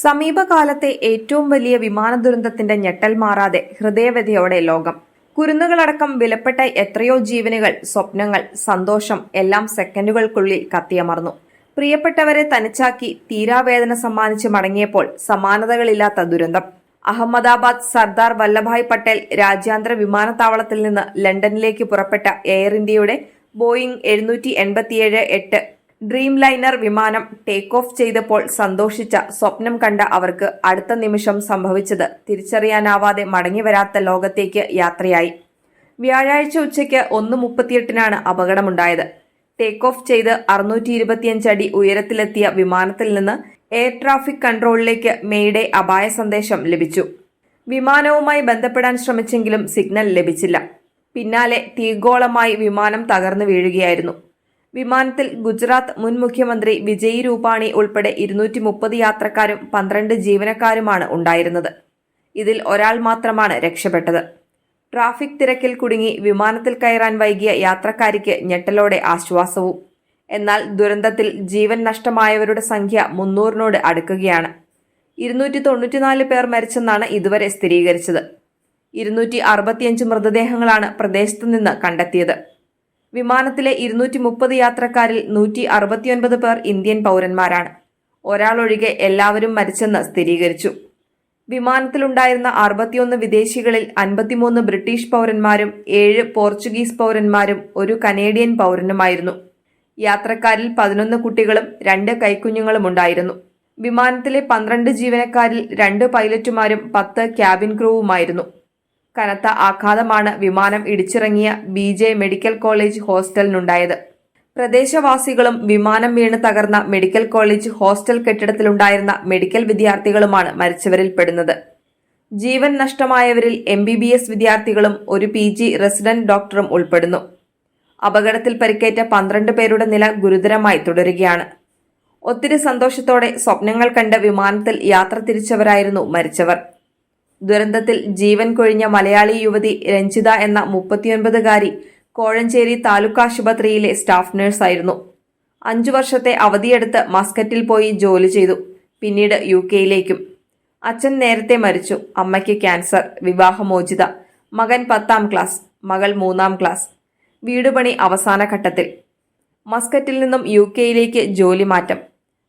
സമീപകാലത്തെ ഏറ്റവും വലിയ വിമാന ദുരന്തത്തിന്റെ ഞെട്ടൽ മാറാതെ ഹൃദയവ്യഥയോടെ ലോകം. കുരുന്നുകളടക്കം വിലപ്പെട്ട എത്രയോ ജീവനുകൾ, സ്വപ്നങ്ങൾ, സന്തോഷം എല്ലാം സെക്കൻഡുകൾക്കുള്ളിൽ കത്തിയമർന്നു. പ്രിയപ്പെട്ടവരെ തനിച്ചാക്കി തീരാവേദന സമ്മാനിച്ച് മടങ്ങിയപ്പോൾ സമാനതകളില്ലാത്ത ദുരന്തം. അഹമ്മദാബാദ് സർദാർ വല്ലഭായ് പട്ടേൽ രാജ്യാന്തര വിമാനത്താവളത്തിൽ നിന്ന് ലണ്ടനിലേക്ക് പുറപ്പെട്ട എയർ ഇന്ത്യയുടെ ബോയിംഗ് 787-8 ഡ്രീം ലൈനർ വിമാനം ടേക്ക് ഓഫ് ചെയ്തപ്പോൾ സന്തോഷിച്ച, സ്വപ്നം കണ്ട അവർക്ക് അടുത്ത നിമിഷം സംഭവിച്ചത് തിരിച്ചറിയാനാവാതെ മടങ്ങിവരാത്ത ലോകത്തേക്ക് യാത്രയായി. വ്യാഴാഴ്ച ഉച്ചയ്ക്ക് 1:38 അപകടമുണ്ടായത്. ടേക്ക് ഓഫ് ചെയ്ത് 625 അടി ഉയരത്തിലെത്തിയ വിമാനത്തിൽ നിന്ന് എയർ ട്രാഫിക് കൺട്രോളിലേക്ക് മെയ്ഡേ അപായ സന്ദേശം ലഭിച്ചു. വിമാനവുമായി ബന്ധപ്പെടാൻ ശ്രമിച്ചെങ്കിലും സിഗ്നൽ ലഭിച്ചില്ല. പിന്നാലെ തീഗോളമായി വിമാനം തകർന്നു വീഴുകയായിരുന്നു. വിമാനത്തിൽ ഗുജറാത്ത് മുൻ മുഖ്യമന്ത്രി വിജയ് രൂപാണി ഉൾപ്പെടെ 230 യാത്രക്കാരും 12 ജീവനക്കാരുമാണ് ഉണ്ടായിരുന്നത്. ഇതിൽ ഒരാൾ മാത്രമാണ് രക്ഷപ്പെട്ടത്. ട്രാഫിക് തിരക്കിൽ കുടുങ്ങി വിമാനത്തിൽ കയറാൻ വൈകിയ യാത്രക്കാരിക്ക് ഞെട്ടലോടെ ആശ്വാസവും. എന്നാൽ ദുരന്തത്തിൽ ജീവൻ നഷ്ടമായവരുടെ സംഖ്യ 300-നോട് അടുക്കുകയാണ്. 294 പേർ മരിച്ചെന്നാണ് ഇതുവരെ സ്ഥിരീകരിച്ചത്. 265 മൃതദേഹങ്ങളാണ് പ്രദേശത്തു നിന്ന് കണ്ടെത്തിയത്. വിമാനത്തിലെ 230 യാത്രക്കാരിൽ 169 പേർ ഇന്ത്യൻ പൗരന്മാരാണ്. ഒരാളൊഴികെ എല്ലാവരും മരിച്ചെന്ന് സ്ഥിരീകരിച്ചു. വിമാനത്തിലുണ്ടായിരുന്ന 61 വിദേശികളിൽ 53 ബ്രിട്ടീഷ് പൗരന്മാരും 7 പോർച്ചുഗീസ് പൗരന്മാരും 1 കനേഡിയൻ പൗരനുമായിരുന്നു. യാത്രക്കാരിൽ 11 കുട്ടികളും 2 കൈക്കുഞ്ഞുങ്ങളും ഉണ്ടായിരുന്നു. വിമാനത്തിലെ 12 ജീവനക്കാരിൽ 2 പൈലറ്റുമാരും 10 ക്യാബിൻ ക്രൂവുമായിരുന്നു. കനത്ത ആഘാതമാണ് വിമാനം ഇടിച്ചിറങ്ങിയ BJ മെഡിക്കൽ കോളേജ് ഹോസ്റ്റലിനുണ്ടായത്. പ്രദേശവാസികളും വിമാനം വീണ് തകർന്ന മെഡിക്കൽ കോളേജ് ഹോസ്റ്റൽ കെട്ടിടത്തിലുണ്ടായിരുന്ന മെഡിക്കൽ വിദ്യാർത്ഥികളുമാണ് മരിച്ചവരിൽ പെടുന്നത്. ജീവൻ നഷ്ടമായവരിൽ MBBS വിദ്യാർത്ഥികളും 1 PG റെസിഡന്റ് ഡോക്ടറും ഉൾപ്പെടുന്നു. അപകടത്തിൽ പരിക്കേറ്റ 12 പേരുടെ നില ഗുരുതരമായി തുടരുകയാണ്. ഒത്തിരി സന്തോഷത്തോടെ സ്വപ്നങ്ങൾ കണ്ട് വിമാനത്തിൽ യാത്ര തിരിച്ചവരായിരുന്നു മരിച്ചവർ. ദുരന്തത്തിൽ ജീവൻ കൊഴിഞ്ഞ മലയാളി യുവതി രഞ്ജിത എന്ന 39-കാരി കോഴഞ്ചേരി താലൂക്ക് ആശുപത്രിയിലെ സ്റ്റാഫ് നഴ്സായിരുന്നു. 5 വർഷത്തെ അവധിയെടുത്ത് മസ്കറ്റിൽ പോയി ജോലി ചെയ്തു. പിന്നീട് UK-യിലേക്കും. അച്ഛൻ നേരത്തെ മരിച്ചു. അമ്മയ്ക്ക് ക്യാൻസർ. വിവാഹമോചിത. മകൻ 10ാം ക്ലാസ്, മകൾ 3ാം ക്ലാസ്. വീടുപണി അവസാന ഘട്ടത്തിൽ. മസ്കറ്റിൽ നിന്നും UK-യിലേക്ക് ജോലി മാറ്റം.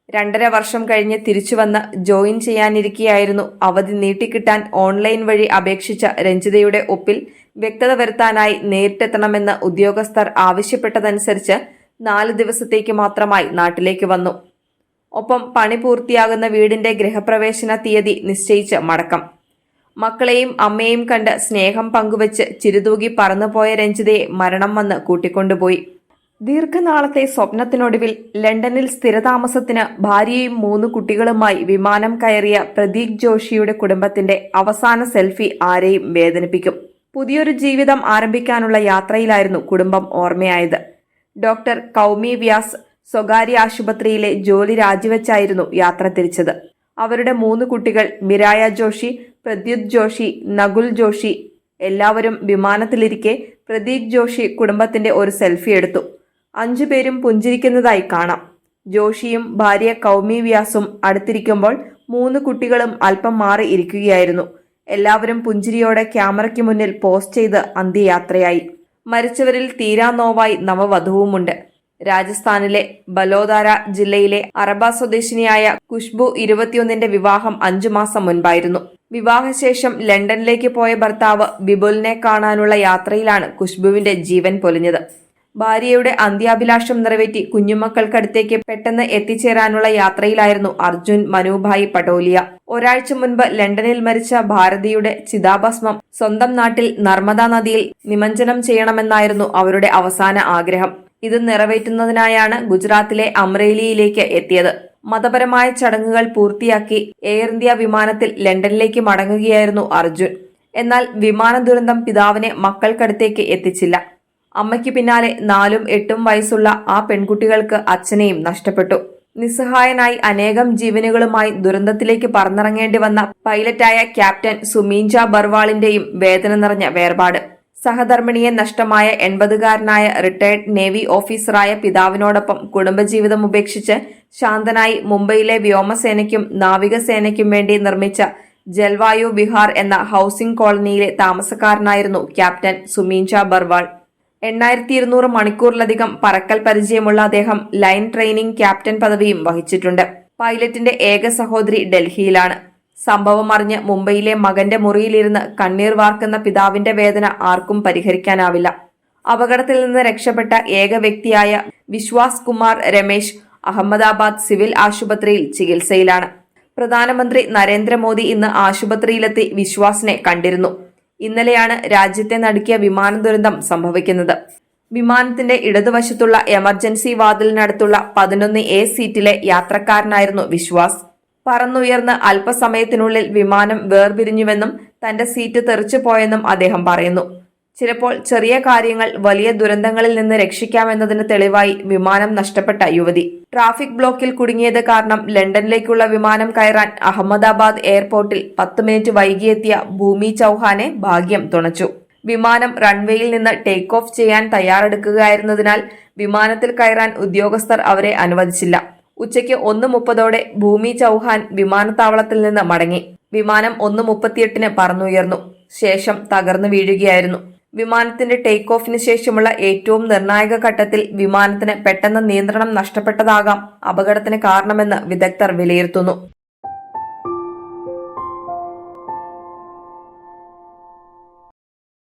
2.5 വർഷം കഴിഞ്ഞ് തിരിച്ചുവന്ന് ജോയിൻ ചെയ്യാനിരിക്കെയായിരുന്നു അവധി നീട്ടിക്കിട്ടാൻ ഓൺലൈൻ വഴി അപേക്ഷിച്ച രഞ്ജിതയുടെ ഒപ്പിൽ വ്യക്തത വരുത്താനായി നേരിട്ടെത്തണമെന്ന് ഉദ്യോഗസ്ഥർ ആവശ്യപ്പെട്ടതനുസരിച്ച് 4 ദിവസത്തേക്ക് മാത്രമായി നാട്ടിലേക്ക് വന്നു. ഒപ്പം പണി പൂർത്തിയാകുന്ന വീടിന്റെ ഗൃഹപ്രവേശന തീയതി നിശ്ചയിച്ച് മടക്കം. മക്കളെയും അമ്മയെയും കണ്ട് സ്നേഹം പങ്കുവച്ച് ചിരുതൂകി പറന്നുപോയ രഞ്ജിതയെ മരണം വന്ന് കൂട്ടിക്കൊണ്ടുപോയി. ദീർഘനാളത്തെ സ്വപ്നത്തിനൊടുവിൽ ലണ്ടനിൽ സ്ഥിരതാമസത്തിന് ഭാര്യയും 3 കുട്ടികളുമായി വിമാനം കയറിയ പ്രതീക് ജോഷിയുടെ കുടുംബത്തിന്റെ അവസാന സെൽഫി ആരെയും വേദനിപ്പിക്കും. പുതിയൊരു ജീവിതം ആരംഭിക്കാനുള്ള യാത്രയിലായിരുന്നു കുടുംബം ഓർമ്മയായത്. ഡോക്ടർ കൗമി വ്യാസ് സ്വകാര്യ ആശുപത്രിയിലെ ജോലി രാജിവെച്ചായിരുന്നു യാത്ര തിരിച്ചത്. അവരുടെ 3 കുട്ടികൾ മിരായ ജോഷി, പ്രദ്യുത് ജോഷി, നകുൽ ജോഷി എല്ലാവരും വിമാനത്തിലിരിക്കെ പ്രതീക് ജോഷി കുടുംബത്തിന്റെ ഒരു സെൽഫി എടുത്തു. 5 പേരും പുഞ്ചിരിക്കുന്നതായി കാണാം. ജോഷിയും ഭാര്യ കൗമി വ്യാസും അടുത്തിരിക്കുമ്പോൾ 3 കുട്ടികളും അല്പം മാറി ഇരിക്കുകയായിരുന്നു. എല്ലാവരും പുഞ്ചിരിയോടെ ക്യാമറയ്ക്ക് മുന്നിൽ പോസ്റ്റ് ചെയ്ത് അന്ത്യയാത്രയായി. മരിച്ചവരിൽ തീരാ നോവായി നവവധുവുമുണ്ട്. രാജസ്ഥാനിലെ ബലോദാര ജില്ലയിലെ അറബ സ്വദേശിനിയായ ഖുഷ്ബു 21ന്റെ വിവാഹം 5 മാസം മുൻപായിരുന്നു. വിവാഹശേഷം ലണ്ടനിലേക്ക് പോയ ഭർത്താവ് ബിബുലിനെ കാണാനുള്ള യാത്രയിലാണ് ഖുഷ്ബുവിന്റെ ജീവൻ പൊലിഞ്ഞത്. ഭാര്യയുടെ അന്ത്യാഭിലാഷം നിറവേറ്റി കുഞ്ഞുമക്കൾക്കടുത്തേക്ക് പെട്ടെന്ന് എത്തിച്ചേരാനുള്ള യാത്രയിലായിരുന്നു അർജുൻ മനുഭായ് പടോലിയ. ഒരാഴ്ച മുൻപ് ലണ്ടനിൽ മരിച്ച ഭാരതിയുടെ ചിതാഭസ്മം സ്വന്തം നാട്ടിൽ നർമ്മദ നദിയിൽ നിമജ്ജനം ചെയ്യണമെന്നായിരുന്നു അവരുടെ അവസാന ആഗ്രഹം. ഇത് നിറവേറ്റുന്നതിനായാണ് ഗുജറാത്തിലെ അമ്രേലിയിലേക്ക് എത്തിയത്. മതപരമായ ചടങ്ങുകൾ പൂർത്തിയാക്കി എയർ ഇന്ത്യ വിമാനത്തിൽ ലണ്ടനിലേക്ക് മടങ്ങുകയായിരുന്നു അർജുൻ. എന്നാൽ വിമാന ദുരന്തം പിതാവിനെ മക്കൾക്കടുത്തേക്ക് എത്തിച്ചില്ല. അമ്മയ്ക്ക് പിന്നാലെ 4ഉം 8ഉം വയസ്സുള്ള ആ പെൺകുട്ടികൾക്ക് അച്ഛനെയും നഷ്ടപ്പെട്ടു. നിസ്സഹായനായി അനേകം ജീവനുകളുമായി ദുരന്തത്തിലേക്ക് പറന്നിറങ്ങേണ്ടി വന്ന പൈലറ്റായ ക്യാപ്റ്റൻ സുമീഞ്ച ബർവാളിന്റെയും വേദന നിറഞ്ഞ വേർപാട്. സഹധർമ്മിണിയെ നഷ്ടമായ 80-കാരനായ റിട്ടയർഡ് നേവി ഓഫീസറായ പിതാവിനോടൊപ്പം കുടുംബജീവിതം ഉപേക്ഷിച്ച് ശാന്തനായി മുംബൈയിലെ വ്യോമസേനയ്ക്കും നാവികസേനയ്ക്കും വേണ്ടി നിർമ്മിച്ച ജൽവായു വിഹാർ എന്ന ഹൌസിംഗ് കോളനിയിലെ താമസക്കാരനായിരുന്നു ക്യാപ്റ്റൻ സുമീൻച ബർവാൾ. 8200 മണിക്കൂറിലധികം പറക്കൽ പരിചയമുള്ള അദ്ദേഹം ലൈൻ ട്രെയിനിംഗ് ക്യാപ്റ്റൻ പദവിയും വഹിച്ചിട്ടുണ്ട്. പൈലറ്റിന്റെ ഏക സഹോദരി ഡൽഹിയിലാണ്. സംഭവം അറിഞ്ഞ് മുംബൈയിലെ മകന്റെ മുറിയിലിരുന്ന് കണ്ണീർ വാർക്കുന്ന പിതാവിന്റെ വേദന ആർക്കും പരിഹരിക്കാനാവില്ല. അപകടത്തിൽ നിന്ന് രക്ഷപ്പെട്ട ഏക വ്യക്തിയായ വിശ്വാസ് കുമാർ രമേശ് അഹമ്മദാബാദ് സിവിൽ ആശുപത്രിയിൽ ചികിത്സയിലാണ്. പ്രധാനമന്ത്രി നരേന്ദ്രമോദി ഇന്ന് ആശുപത്രിയിലെത്തി വിശ്വാസിനെ കണ്ടിരുന്നു. ഇന്നലെയാണ് രാജ്യത്തെ നടുക്കിയ വിമാന ദുരന്തം സംഭവിക്കുന്നത്. വിമാനത്തിന്റെ ഇടതുവശത്തുള്ള എമർജൻസി വാതിലിനടുത്തുള്ള 11A സീറ്റിലെ യാത്രക്കാരനായിരുന്നു വിശ്വാസ്. പറന്നുയർന്ന് അല്പസമയത്തിനുള്ളിൽ വിമാനം വേർപിരിഞ്ഞുവെന്നും തന്റെ സീറ്റ് തെറിച്ചു പോയെന്നും അദ്ദേഹം പറയുന്നു. ചിലപ്പോൾ ചെറിയ കാര്യങ്ങൾ വലിയ ദുരന്തങ്ങളിൽ നിന്ന് രക്ഷിക്കാമെന്നതിന് തെളിവായി വിമാനം നഷ്ടപ്പെട്ട യുവതി. ട്രാഫിക് ബ്ലോക്കിൽ കുടുങ്ങിയത് കാരണം ലണ്ടനിലേക്കുള്ള വിമാനം കയറാൻ അഹമ്മദാബാദ് എയർപോർട്ടിൽ 10 മിനിറ്റ് വൈകിയെത്തിയ ഭൂമി ചൌഹാനെ ഭാഗ്യം തുണച്ചു. വിമാനം റൺവേയിൽ നിന്ന് ടേക്ക് ഓഫ് ചെയ്യാൻ തയ്യാറെടുക്കുകയായിരുന്നതിനാൽ വിമാനത്തിൽ കയറാൻ ഉദ്യോഗസ്ഥർ അവരെ അനുവദിച്ചില്ല. ഉച്ചയ്ക്ക് 1:30 ഭൂമി ചൌഹാൻ വിമാനത്താവളത്തിൽ നിന്ന് മടങ്ങി. വിമാനം 1:38 പറന്നുയർന്നു. ശേഷം തകർന്നു വീഴുകയായിരുന്നു. വിമാനത്തിന്റെ ടേക്ക് ഓഫിന് ശേഷമുള്ള ഏറ്റവും നിർണായക ഘട്ടത്തിൽ വിമാനത്തിന് പെട്ടെന്ന് നിയന്ത്രണം നഷ്ടപ്പെട്ടതാകാം അപകടത്തിന് കാരണമെന്ന് വിദഗ്ധർ വിലയിരുത്തുന്നു.